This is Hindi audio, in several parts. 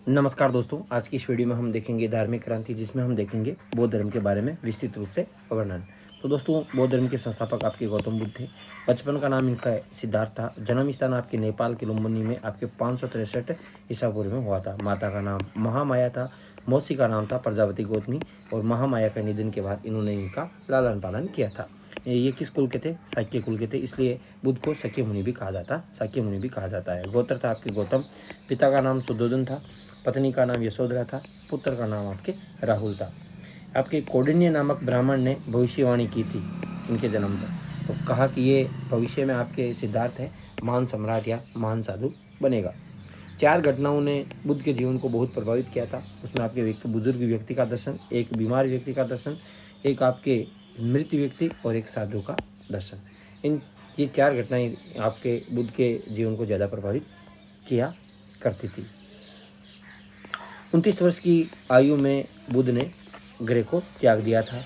नमस्कार दोस्तों, आज की इस वीडियो में हम देखेंगे धार्मिक क्रांति, जिसमें हम देखेंगे बौद्ध धर्म के बारे में विस्तृत रूप से वर्णन। तो दोस्तों, बौद्ध धर्म के संस्थापक आपके गौतम बुद्ध थे। बचपन का नाम इनका सिद्धार्थ था। जन्म स्थान आपके नेपाल के लुम्बिनी में आपके 563 ईसा पूर्व में हुआ था। माता का नाम महामाया था, मौसी का नाम था प्रजापति गौतमी, और महामाया के निधन के बाद इन्होंने इनका लालन पालन किया था। ये किस कुल के थे? शाक्य कुल के थे, इसलिए बुद्ध को शाक्य मुनि भी कहा जाता है। गोत्र था आपके गौतम, पिता का नाम सुद्धोधन था, पत्नी का नाम यशोधरा था, पुत्र का नाम आपके राहुल था। आपके कौंडिन्य नामक ब्राह्मण ने भविष्यवाणी की थी इनके जन्म पर। तो कहा कि ये भविष्य में आपके सिद्धार्थ है, महान सम्राट या महान साधु बनेगा। 4 घटनाओं ने बुद्ध के जीवन को बहुत प्रभावित किया था। उसमें आपके एक बुजुर्ग व्यक्ति का दर्शन, एक बीमार व्यक्ति का दर्शन, एक आपके मृत व्यक्ति और एक साधु का दर्शन। ये 4 घटनाएं आपके बुद्ध के जीवन को ज़्यादा प्रभावित किया करती थी। 29 वर्ष की आयु में बुद्ध ने गृह को त्याग दिया था।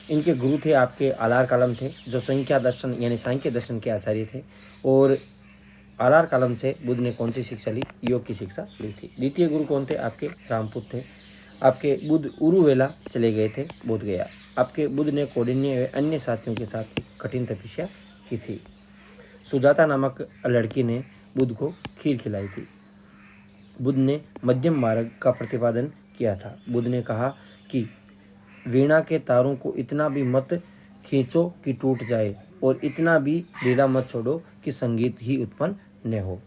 इनके गुरु थे आपके आलार कालम थे, जो संख्या दर्शन यानी सांख्य दर्शन के आचार्य थे। और आलार कालम से बुद्ध ने कौन सी शिक्षा ली? योग की शिक्षा ली थी। द्वितीय गुरु कौन थे? आपके रामपुत थे। आपके बुद्ध उरुवेला चले गए थे, बोध गया। आपके बुद्ध ने कौंडिन्य व अन्य साथियों के साथ एक कठिन तपस्या की थी। सुजाता नामक लड़की ने बुद्ध को खीर खिलाई थी। बुद्ध ने मध्यम मार्ग का प्रतिपादन किया था। बुद्ध ने कहा कि वीणा के तारों को इतना भी मत खींचो कि टूट जाए, और इतना भी ढीला मत छोड़ो कि संगीत ही उत्पन्न न हो।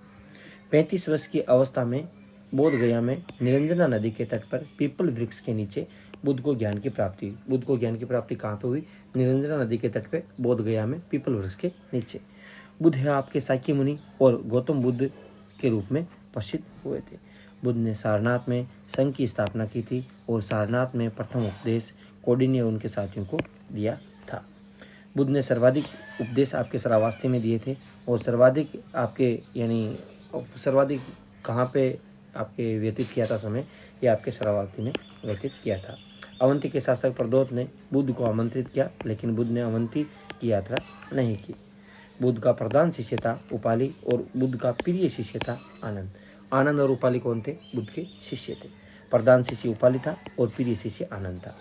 35 वर्ष की अवस्था में बोध गया में निरंजना नदी के तट पर पीपल वृक्ष के नीचे बुद्ध को ज्ञान की प्राप्ति हुई। बुद्ध को ज्ञान की प्राप्ति कहाँ पे हुई? निरंजना नदी के तट पे बोध गया में पीपल वृक्ष के नीचे। बुद्ध है आपके शाक्य मुनि और गौतम बुद्ध के रूप में प्रसिद्ध हुए थे। बुद्ध ने सारनाथ में संघ की स्थापना की थी, और सारनाथ में प्रथम उपदेश कौंडिन्य और उनके साथियों को दिया था। बुद्ध ने सर्वाधिक उपदेश आपके श्रावस्ती में दिए थे, और सर्वाधिक आपके सर्वाधिक कहाँ पे आपके व्यतीत किया था समय? ये आपके श्रावस्ती में व्यतीत किया था। अवंती के शासक प्रदोत ने बुद्ध को आमंत्रित किया, लेकिन बुद्ध ने अवंती की यात्रा नहीं की। बुद्ध का प्रधान शिष्य था उपाली, और बुद्ध का प्रिय शिष्य था आनंद। आनंद और उपाली कौन थे? बुद्ध के शिष्य थे। प्रधान शिष्य उपाली था और प्रिय शिष्य आनंद था।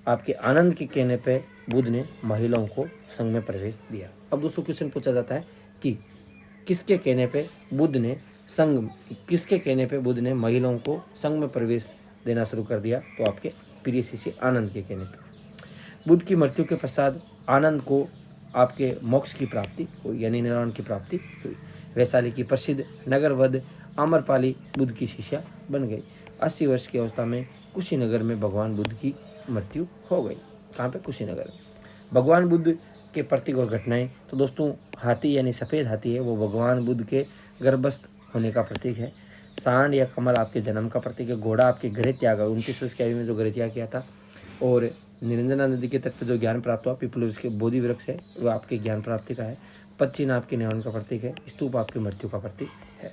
आपके आनंद के कहने पे बुद्ध ने महिलाओं को संघ में प्रवेश दिया। अब दोस्तों, क्वेश्चन पूछा जाता है कि किसके कहने पे बुद्ध ने महिलाओं को संघ में प्रवेश देना शुरू कर दिया? तो आपके प्रिय शिष्य आनंद के कहने पे। बुद्ध की मृत्यु के पश्चात आनंद को आपके मोक्ष की प्राप्ति हुई, यानी निर्वाण की प्राप्ति हुई। वैशाली की प्रसिद्ध नगरवध आम्रपाली बुद्ध की शिष्या बन गई। 80 वर्ष की अवस्था में कुशीनगर में भगवान बुद्ध की मृत्यु हो गई। कहाँ पे? कुशीनगर में। भगवान बुद्ध के प्रतीक और घटनाएं। तो दोस्तों, हाथी यानी सफ़ेद हाथी है, वो भगवान बुद्ध के गर्भस्थ होने का प्रतीक है। सांड या कमल आपके जन्म का प्रतीक है। घोड़ा आपके गृह त्याग, 29 वर्ष की आयु में जो गृह त्याग किया था। और निरंजना नदी के तट पर जो ज्ञान प्राप्त हुआ, पीपल वृक्ष के बोधि वृक्ष है, वो आपके ज्ञान प्राप्ति का है। पच्चीन आपके निर्वाण का प्रतीक है। स्तूप आपकी मृत्यु का प्रतीक है।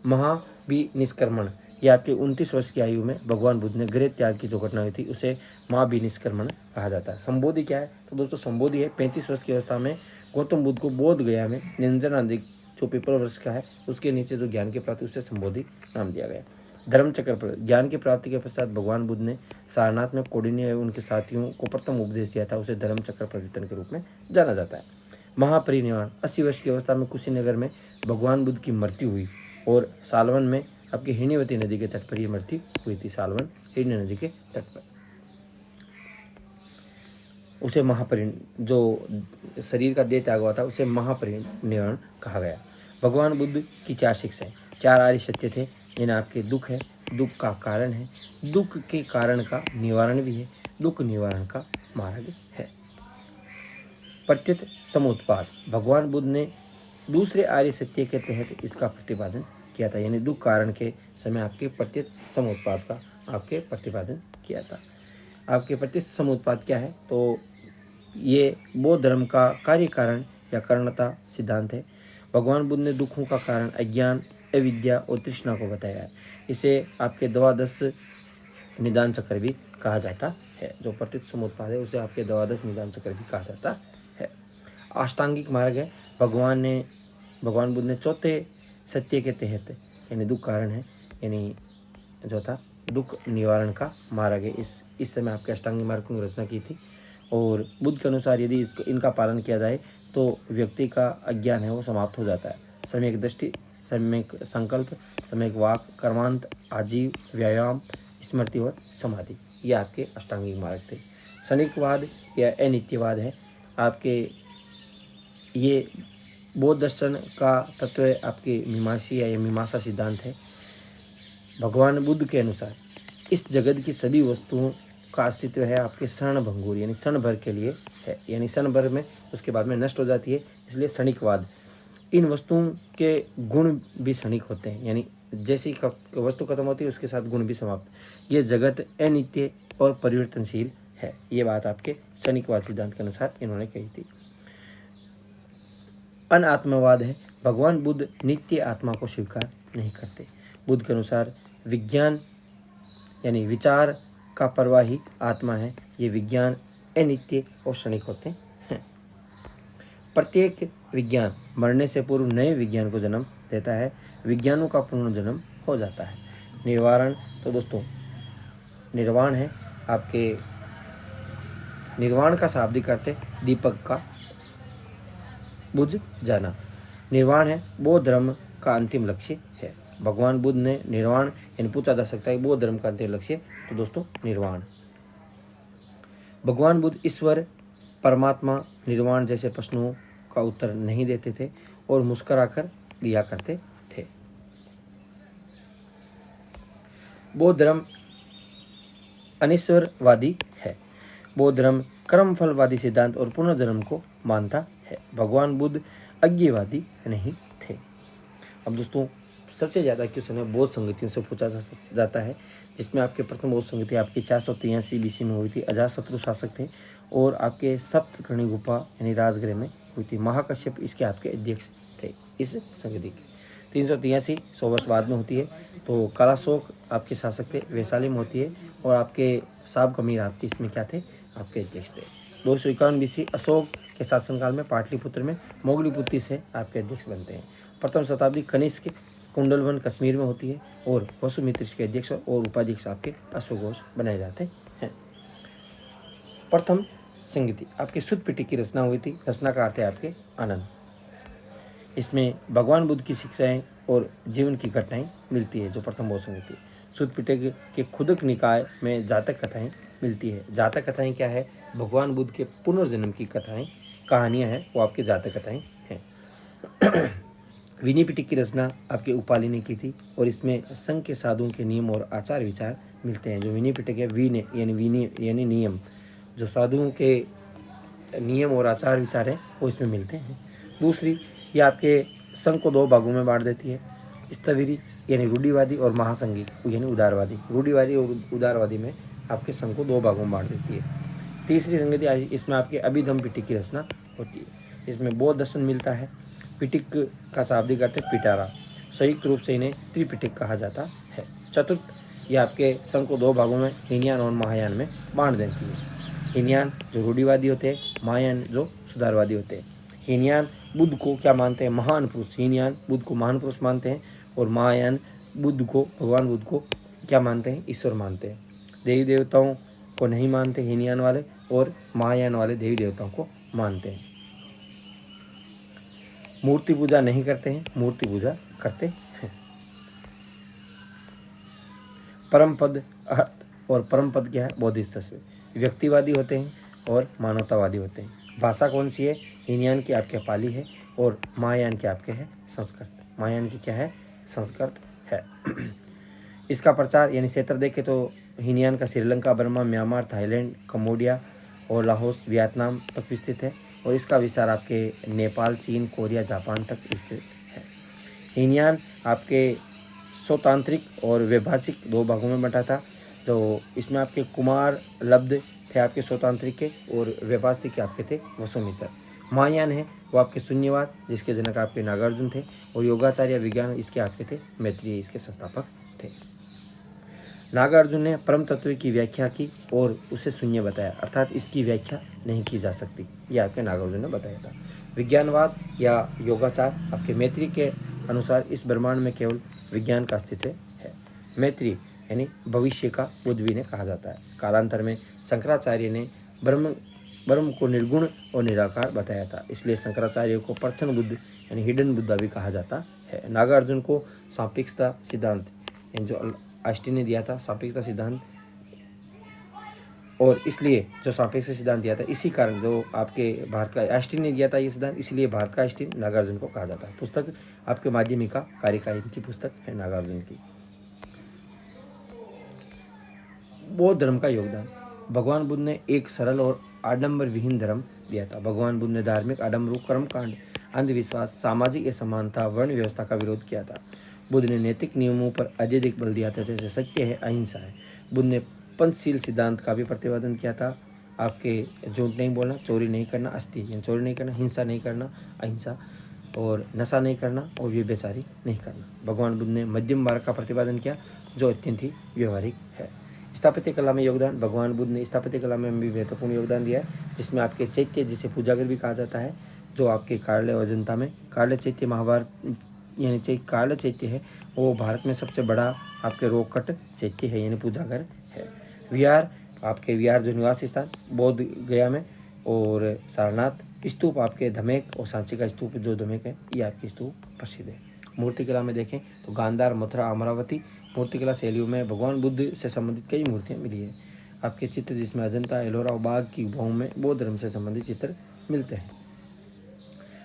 महाविनिष्क्रमण, यह आपके 29 वर्ष की आयु में भगवान बुद्ध ने गृह त्याग की जो घटना हुई थी, उसे महाविनिष्क्रमण कहा जाता है। संबोधि क्या है? तो दोस्तों, संबोधि है 35 वर्ष की अवस्था में गौतम बुद्ध को बोध गया में निरंजना नदी जो पीपल वृक्ष का है उसके नीचे जो ज्ञान की प्राप्ति, उसे संबोधि नाम दिया गया। धर्मचक्र पर ज्ञान की प्राप्ति के पश्चात भगवान बुद्ध ने सारनाथ में कौंडिन्य एवं उनके साथियों को प्रथम उपदेश दिया था, उसे धर्मचक्र परिवर्तन के रूप में जाना जाता है। महापरिनिर्वाण, 80 वर्ष की अवस्था में कुशीनगर में भगवान बुद्ध की मृत्यु हुई, और सालवन में आपकी हिण्यवती नदी के तट पर यह मृत्यु हुई थी। सालवन हिण्य नदी के तट पर उसे जो शरीर का देह त्याग हुआ था, उसे महापरिनिर्वाण कहा गया। भगवान बुद्ध की 4 शिक्षाएं। 4 आर्य सत्य थे, जिन्हें आपके दुख है, दुख का कारण है, दुख के कारण का निवारण भी है, दुख निवारण का मार्ग है। प्रत्यत समुत्पाद, भगवान बुद्ध ने दूसरे आर्य सत्य के तहत इसका प्रतिपादन किया था, यानी दुख कारण के समय आपके प्रत्यत समुत्पाद का आपके प्रतिपादन किया था। आपके प्रत्यत समुत्पाद क्या है? तो ये बौद्ध धर्म का कार्य कारण या कारणता सिद्धांत है। भगवान बुद्ध ने दुखों का कारण अज्ञान, अविद्या और तृष्णा को बताया है। इसे आपके 12 निदान चक्र भी कहा जाता है। जो प्रत्यत समुत्पाद है उसे आपके 12 निदान चक्र भी कहा जाता है। अष्टांगिक मार्ग है। भगवान बुद्ध ने चौथे सत्य के तहत, यानी दुख कारण है, यानी जो था दुख निवारण का मार्ग है। इस समय आपके अष्टांगिक मार्ग की रचना की थी। और बुद्ध के अनुसार यदि इनका पालन किया जाए तो व्यक्ति का अज्ञान है वो समाप्त हो जाता है। सम्यक दृष्टि, सम्यक संकल्प, सम्यक वाक, कर्मांत, आजीव, व्यायाम, स्मृति और समाधि, ये आपके अष्टांगिक मार्ग थे। क्षणिकवाद या अनित्यवाद है आपके, ये बौद्ध दर्शन का तत्व आपके मीमांसी या मीमांसा सिद्धांत है। भगवान बुद्ध के अनुसार इस जगत की सभी वस्तुओं का अस्तित्व है आपके क्षण भंगुर, यानी क्षण भर के लिए है, यानी क्षण भर में उसके बाद में नष्ट हो जाती है, इसलिए क्षणिकवाद। इन वस्तुओं के गुण भी क्षणिक होते हैं, यानी जैसी वस्तु खत्म होती है उसके साथ गुण भी समाप्त। ये जगत अनित्य और परिवर्तनशील है, ये बात आपके क्षणिकवाद सिद्धांत के अनुसार इन्होंने कही थी। अनात्मवाद है, भगवान बुद्ध नित्य आत्मा को स्वीकार नहीं करते। बुद्ध के अनुसार विज्ञान यानी विचार का प्रवाह ही आत्मा है, ये विज्ञान अनित्य और क्षणिक होते हैं। प्रत्येक विज्ञान मरने से पूर्व नए विज्ञान को जन्म देता है, विज्ञानों का पुनर्जन्म हो जाता है। निर्वाण, तो दोस्तों निर्वाण है आपके, निर्वाण का शाब्दिक अर्थ है दीपक का बुझ जाना। निर्वाण है बौद्ध धर्म का अंतिम लक्ष्य है। भगवान बुद्ध ने निर्वाण, यानी पूछा जा सकता है बौद्ध धर्म का अंतिम लक्ष्य, तो दोस्तों निर्वाण। भगवान बुद्ध ईश्वर, परमात्मा, निर्वाण जैसे प्रश्नों का उत्तर नहीं देते थे और मुस्कुराकर दिया करते थे। बौद्ध धर्म अनिश्वरवादी है। बौद्ध धर्म कर्मफलवादी सिद्धांत और पुनर्जन्म को मानता है। भगवान बुद्ध अज्ञेयवादी नहीं थे। अब दोस्तों सबसे ज़्यादा क्वेश्चन है बौद्ध संगतियों से पूछा जाता है, जिसमें आपके प्रथम बौद्ध संगति आपकी 483 BC में हुई थी। अजातशत्रु शासक थे और आपके सप्तकर्णी गुफा यानी राजगृह में हुई थी। महाकश्यप इसके आपके अध्यक्ष थे इस संगति के। 383 100 वर्ष बाद में होती है। तो कालाशोक आपके शासक थे, वैशाली में होती है। और आपके साब कमीर आपके इसमें क्या थे, आपके अध्यक्ष थे। 251 BC अशोक के शासनकाल में पाटलिपुत्र में मोगलीपुत्री से आपके अध्यक्ष बनते हैं। प्रथम शताब्दी कनिष्क कुंडलवन कश्मीर में होती है और वसुमित्र के अध्यक्ष और उपाध्यक्ष आपके अश्वघोष बनाए जाते हैं। प्रथम संगति आपके सुत्त पिटक की रचना हुई थी। रचना का अर्थ है आपके आनंद। इसमें भगवान बुद्ध की शिक्षाएं और जीवन की घटनाएं मिलती है। जो प्रथम बौद्ध संगति सुत्त पिटक के खुदक निकाय में जातक कथाएं मिलती है। जातक कथाएं क्या है, भगवान बुद्ध के पुनर्जन्म की कथाएं, कहानियां हैं, वो आपके जातक कथाएं हैं। विनय पिटक की रचना आपके उपाली ने की थी और इसमें संघ के साधुओं के नियम और आचार विचार मिलते हैं। जो विनय पिटक है, विनय यानी नियम, जो साधुओं के नियम और आचार विचार हैं वो इसमें मिलते हैं। दूसरी, ये आपके संघ को 2 भागों में बांट देती है। स्थविरी यानी रूढ़िवादी और महासंघी यानी उदारवादी। रूढ़िवादी और उदारवादी में आपके संघ को 2 भागों में बांट देती है। तीसरी संगति इसमें आपके अभिधम पिटक की रचना होती है। इसमें बौद्ध दर्शन मिलता है। पिटक का शाब्दिक अर्थ है पिटारा। संयुक्त रूप से इन्हें त्रिपिटक कहा जाता है। चतुर्थ, ये आपके संघ को 2 भागों में हीनयान और महायान में बांट देती है। हीनयान जो रूढ़िवादी होते हैं, महायान जो सुधारवादी होते हैं। हीनयान बुद्ध को क्या मानते हैं, महान पुरुष। हीनयान बुद्ध को महान पुरुष मानते हैं और महायान बुद्ध को, भगवान बुद्ध को क्या मानते हैं, ईश्वर मानते हैं। देवी देवताओं को नहीं मानते हीनयान वाले, और महायान वाले देवी देवताओं को मानते हैं। मूर्ति पूजा नहीं करते हैं, मूर्ति पूजा करते हैं। परम पद अर्थ और परम पद क्या है, बौद्धिस्ट से व्यक्तिवादी होते हैं और मानवतावादी होते हैं। भाषा कौन सी है, हीनयान की आपके पाली है और महायान के आपके है संस्कृत। महायान की क्या है, संस्कृत है। इसका प्रचार यानी क्षेत्र देखें तो हीनयान का Sri Lanka, Burma, Myanmar, Thailand, Cambodia और लाहौस, वियतनाम तक विस्तृत है। और इसका विस्तार आपके नेपाल, चीन, कोरिया, जापान तक विस्तृत है। हीनयान आपके स्वतांत्रिक और वैभाषिक 2 भागों में बंटा था। तो इसमें आपके कुमार लब्ध थे आपके स्वतांत्रिक के, और वैभाषिक के आपके थे वसुमित्र। महायान है वो आपके शून्यवाद, जिसके जनक आपके नागार्जुन थे, और योगाचार्य विज्ञान इसके आपके थे मैत्रेय, इसके संस्थापक थे। नागार्जुन ने परम तत्व की व्याख्या की और उसे शून्य बताया, अर्थात इसकी व्याख्या नहीं की जा सकती, यह आपके नागार्जुन ने बताया था। विज्ञानवाद या योगाचार आपके मैत्रेय के अनुसार इस ब्रह्मांड में केवल विज्ञान का अस्तित्व है। मैत्रेय यानी भविष्य का बुद्ध भी इन्हें कहा जाता है। कालांतर में शंकराचार्य ने ब्रह्म को निर्गुण और निराकार बताया था, इसलिए शंकराचार्य को परछन बुद्ध यानी हिडन बुद्धा भी कहा जाता है। नागार्जुन को सापेक्षता सिद्धांत यानी जो आइंस्टीन ने दिया था सापेक्षता सिद्धांत, और इसलिए जो सापेक्ष सिद्धांत दिया था इसी कारण जो आपके भारत का आइंस्टीन ने दिया था ये सिद्धांत, इसलिए भारत का आइंस्टीन नागार्जुन को कहा जाता है। पुस्तक आपके माध्यमिका कार्यकारिणी की पुस्तक है नागार्जुन की। बौद्ध धर्म का योगदान। भगवान बुद्ध ने एक सरल और आडंबर विहीन धर्म दिया था। भगवान बुद्ध ने धार्मिक आडंबरों, कर्मकांड, अंधविश्वास, सामाजिक असमानता, वर्ण व्यवस्था का विरोध किया था। बुद्ध ने नैतिक नियमों पर अत्यधिक बल दिया था, जैसे सत्य है, अहिंसा है। बुद्ध ने पंचशील सिद्धांत का भी प्रतिपादन किया था। आपके झूठ नहीं बोलना, चोरी नहीं करना, अस्ति यानी चोरी नहीं करना, हिंसा नहीं करना, अहिंसा, और नशा नहीं करना और व्यभिचारी नहीं करना। भगवान बुद्ध ने मध्यम मार्ग का प्रतिपादन किया जो अत्यंत ही व्यवहारिक है। स्थापत्य कला में योगदान। भगवान बुद्ध ने स्थापत्य कला में भी महत्वपूर्ण योगदान दिया है, जिसमें आपके चैत्य, जिसे पूजागर भी कहा जाता है, जो आपके कार्ले और अजंता में कार्ले चैत्य महाभारत यानी कार्ले चैत्य है, वो भारत में सबसे बड़ा आपके रोकट चैत्य है यानी पूजागर है। विहार, आपके विहार जो निवास स्थान बौद्ध गया में और सारनाथ। स्तूप आपके धमेक और सांची का स्तूप जो धमेक है ये आपकी स्तूप प्रसिद्ध है। मूर्तिकला में देखें तो गांधार, मथुरा, अमरावती मूर्तिकला शैलियों में भगवान बुद्ध से संबंधित कई मूर्तियाँ मिली है। आपके चित्र जिसमें अजंता, एलोरा और बाघ की गुफाओं में बौद्ध धर्म से संबंधित चित्र मिलते हैं।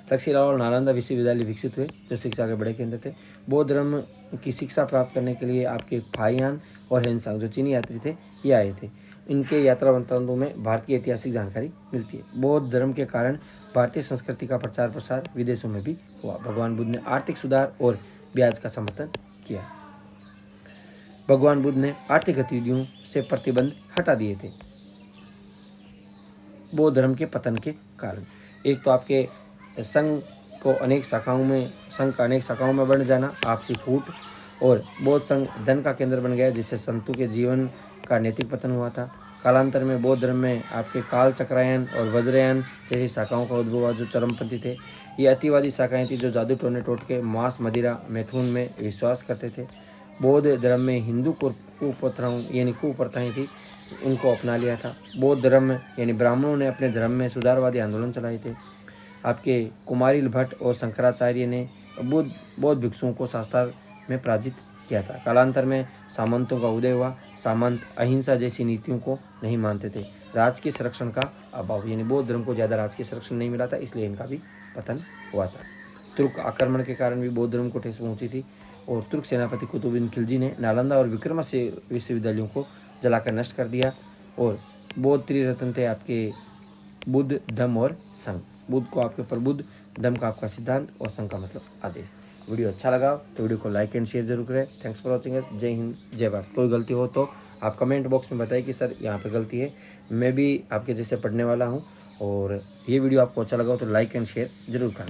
तक्षशिला और नालंदा विश्वविद्यालय विकसित हुए जो शिक्षा के बड़े केंद्र थे। बौद्ध धर्म की शिक्षा प्राप्त करने के लिए आपके फाहियान और हेनसांग जो चीनी यात्री थे ये आए थे। इनके यात्रा वृत्तांतों में भारत की ऐतिहासिक जानकारी मिलती है। बौद्ध धर्म के कारण भारतीय संस्कृति का प्रचार प्रसार विदेशों में भी हुआ। भगवान बुद्ध ने आर्थिक सुधार और ब्याज का समर्थन किया। भगवान बुद्ध ने आर्थिक गतिविधियों से प्रतिबंध हटा दिए थे बौद्ध धर्म के पतन के कारण। एक तो आपके संघ का अनेक शाखाओं में बढ़ जाना, आपसी फूट, और बौद्ध संघ धन का केंद्र बन गया जिससे संतों के जीवन का नैतिक पतन हुआ था। कालांतर में बौद्ध धर्म में आपके काल चक्रायन और वज्रयान जैसी शाखाओं का उद्भव हुआ जो चरमपंथी थे। ये अतिवादी शाखाएं थी जो जादू टोने टोटके, मांस, मदिरा, मैथुन में विश्वास करते थे। बौद्ध धर्म में हिंदू कुप्रथाएं थी, उनको अपना लिया था। बौद्ध धर्म यानी ब्राह्मणों ने अपने धर्म में सुधारवादी आंदोलन चलाए थे। आपके कुमारिल भट्ट और शंकराचार्य ने बौद्ध भिक्षुओं को शास्त्र में पराजित किया था। कालांतर में सामंतों का उदय हुआ। सामंत अहिंसा जैसी नीतियों को नहीं मानते थे। राजकीय संरक्षण का अभाव यानी बौद्ध धर्म को ज़्यादा राजकीय संरक्षण नहीं मिला था, इसलिए इनका भी पतन हुआ था। तुर्क आक्रमण के कारण भी बौद्ध धर्म को ठेस पहुंची थी और तुर्क सेनापति कुतुबुद्दीन खिलजी ने नालंदा और विक्रमादित्य विश्वविद्यालयों को जलाकर नष्ट कर दिया। और बौद्ध त्रिरत्न थे आपके बुद्ध, धम्म और संघ। बुद्ध को आपके ऊपर बुद्ध, धम्म का आपका सिद्धांत और संघ का मतलब आदेश। वीडियो अच्छा लगा तो वीडियो को लाइक एंड शेयर जरूर करें। Thanks for watching us. जय हिंद, जय भारत। कोई गलती हो तो आप कमेंट बॉक्स में बताइए कि सर यहाँ पे गलती है। मैं भी आपके जैसे पढ़ने वाला हूँ, और ये वीडियो आपको अच्छा लगा हो तो लाइक एंड शेयर जरूर करना।